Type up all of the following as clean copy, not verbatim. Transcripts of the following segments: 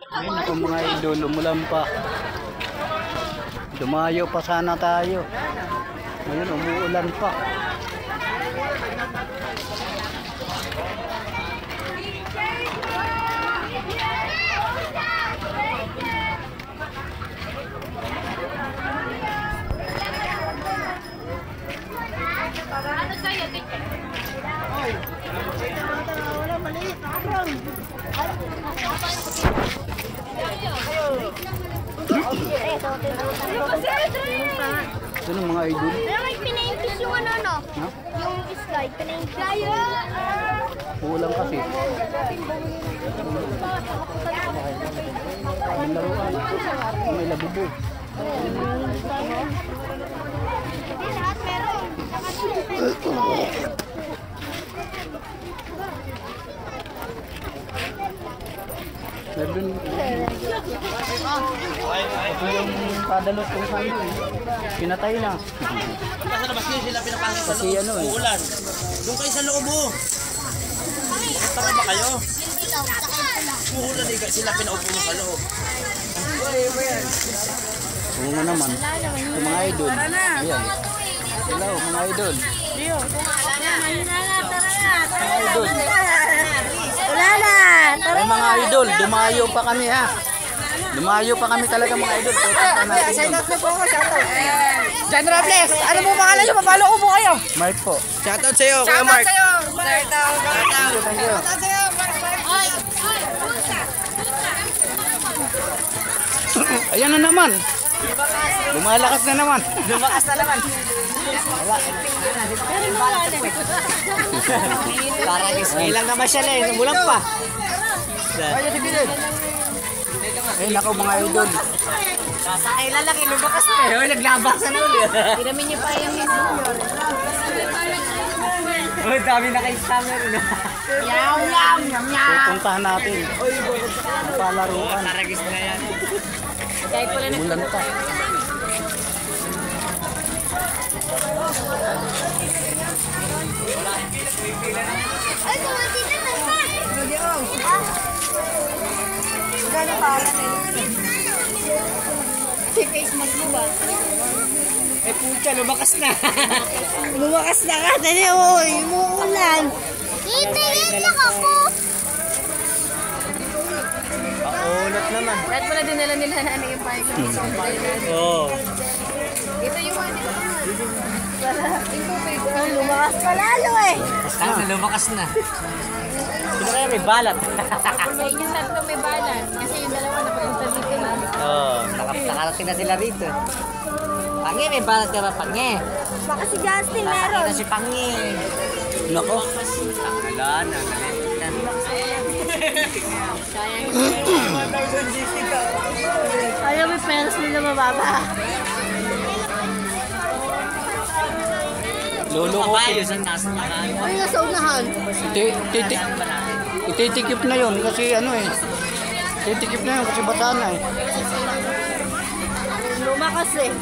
Ayun ako mga idol, umulan pa. Dumayo pa sana tayo. Ngayon umuulan pa. Ito ng mga idol. Pero may pinaintis yung ano, no? Ha? Yung slide, pinaintis. Uulan kasi. May laruan. May labubo. Hindi lahat meron. Meron. Ito yung padalot kung saan yun. Pinatay na. Nasa labas ngayon sila pinapasok sa Kasi loob. ano eh. Uulan. Doon kayo sa loob mo. Tara ba kayo? Uulan eh. Sila pinaupo mo sa loob. Oo nga naman. Ito mga idol. Ayan. Hello mga idol. Mga idol. Wala na! Ay mga idol, dumayo pa kami ha. Dumayo pa kami talaga mga idol. Shoutout na po ako, shoutout. John Robles, ano po pangalan nyo? Papalo ko po kayo. Mark po. Shoutout sa'yo, Kuya Shoutout Mark. sa'yo. Thank you, thank you. Shoutout sa'yo, Mark. Ayan na naman. Lumalakas na naman. Lumakas na naman. Parang ismay lang naman siya eh. Numulang pa. Ay nako mga idol. Sasakay lalaki, lumakas na eh. Naglabasan na ulit. Tiramin niyo pa yung junior. Oh, dami na kayo summer. Yaw, yaw, yaw, yaw. Pupuntahan natin. Ang palaruan. Taragis na yan. Kahit pala Umulan pa. Ay, kumati na naman. Gano'n pa alam eh. Si face mask mo ba? Eh pucha, lumakas na. Lumakas na ka. Dali, oy. Umuulan. Itingin lang ako. Paulot naman. Kahit pala dinala nila na ano yung bike. Oo. Ito yung ano naman. Yung tubig. Lumakas pa lalo eh. Basta lumakas na. Sino kaya may balat? May yung tatlo may balan. Kasi yung dalawa napunta dito na. Oo, nakarating na sila rito. Pangi, may balat ka ba, Pangi? Baka si Justin Sasakay meron. na si Pangi. Nako. Wala na, Ayaw may peras nila mababa. Lolo ko. Kabayo sa taas ng makaan. Ay, nasa unahan. Ititikip na yun kasi ano eh. Titikip na yun kasi basa na eh. Lumakas eh.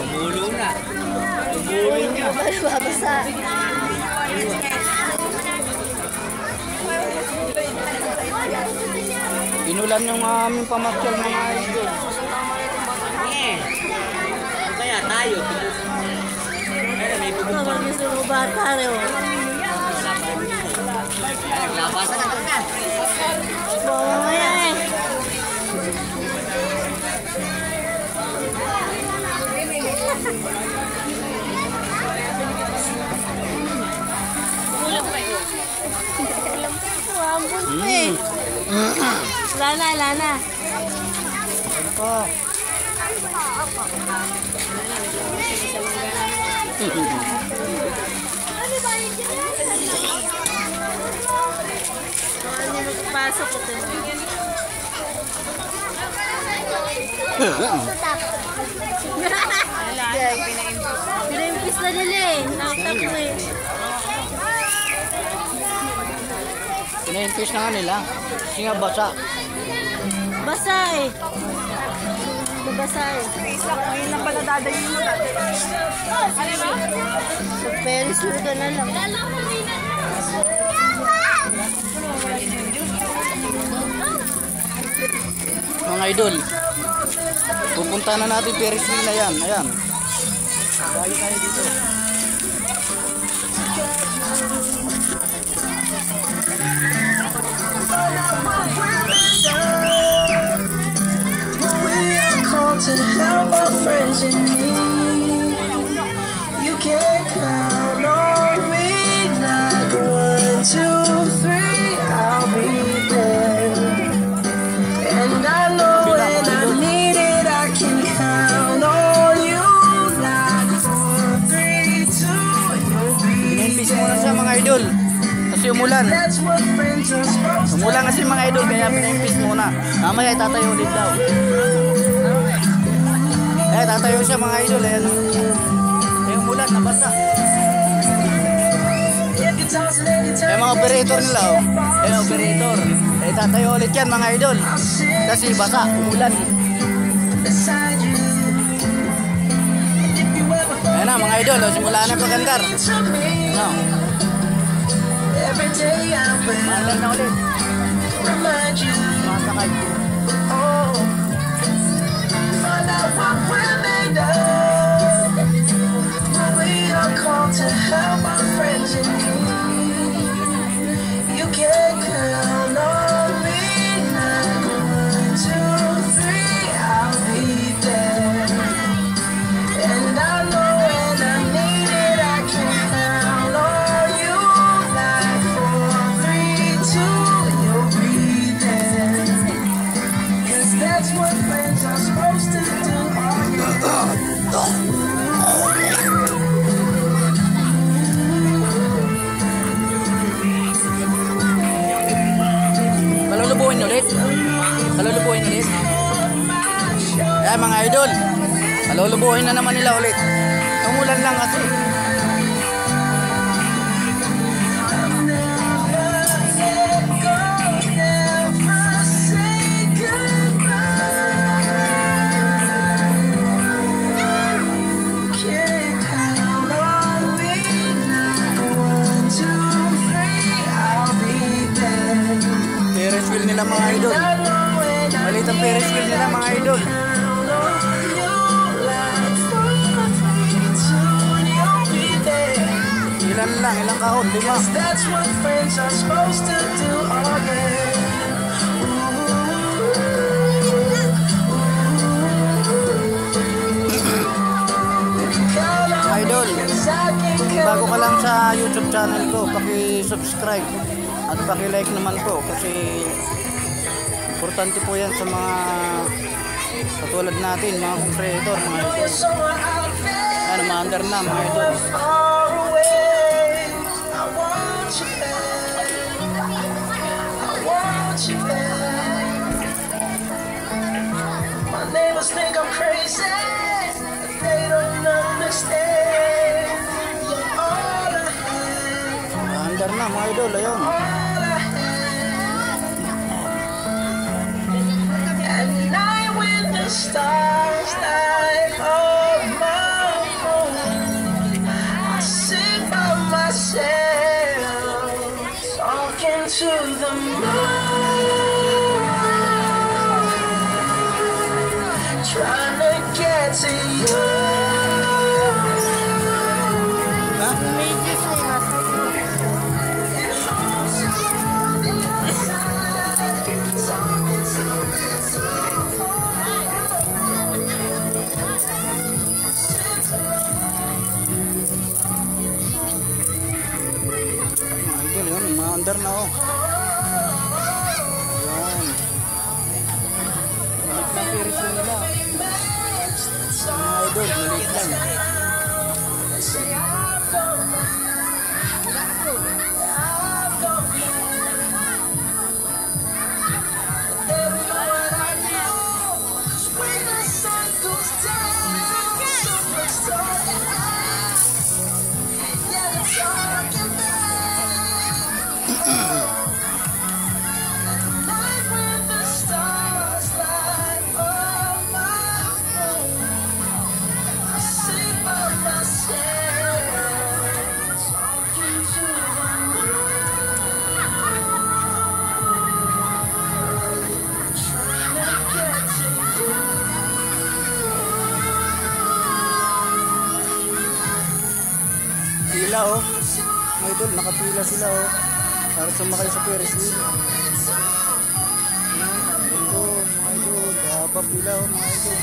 Tumulo na. Tumulo niya. Babasa. Inulan yung aming pamasyal mga idol. Pangi. Ano kaya tayo? Pero may pumunta. Ang gusto mo bata rin. Naglabasan na ka. Mamaya eh. Wambon pa eh. Lana, lana. Pa. Ano yung magpasok ito? Pinaimpis na nila eh. Nakatapo eh. Pinaintis na nga nila. Kasi nga basa. Basa eh. Nabasa eh. Ngayon lang pala dadayin mo natin. Ano ba? Paris mo ka na lang. mga idol. Pupunta na natin Ferris wheel na yan. Ayan. Bayo tayo dito. To help our friends in need. You can count on me like 1, 2, 3, I'll be there. And I know when I need it, I can count on you like 4, 3, 2, you'll be Inimpis muna siya mga idol. Kasi umulan. That's what friends are supposed to. Umulan kasi mga idol, kaya pinimpis muna. Mamaya tatayo ulit daw. Tatayo siya mga idol. Ayan. Yung umulan, nabasa. Mga operator nila, oh. Operator. Tatayo ulit yan mga idol. Kasi basa, umulan. Ayan na mga idol, simula na pagandar. Ano? Maandar na ulit. Masakay. To help our friends in need. You can count on me. 1, 2, 3, I'll be there. And I know when I need it, I can count on you. Like 4, 3, 2, you'll be there. 'Cause that's what friends are supposed to do. Kalulubuhin ulit. Kalulubuhin ulit. Ayan mga idol. Kalulubuhin na naman nila ulit. Umulan lang kasi. Ferris wheel nila mga idol. Maliit ang Ferris wheel nila mga idol. Ilan lang, ilang kahon, 5. That's what friends are supposed to do all day. Idol, bago ka lang sa YouTube channel ko, paki-subscribe at paki-like naman po kasi importante po yan sa mga katulad natin, mga creator, mga idol. Ano, maandar na mga idol. My neighbors think I'm crazy. They don't understand. You're all I have. Maandar na mga idol, ayun. At night when the stars light up my home, I sit by myself, talking to the moon, trying to get to you. Idol, yun, maandar na oh. Ayan. Maliit na Ferris wheel nila. Mga idol, maliit lang. oh. Mga idol, nakapila sila oh. Para sumakay sa Ferris wheel. Ito, mga idol, haba pila oh, mga idol.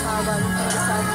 Haba ng pagkasabi.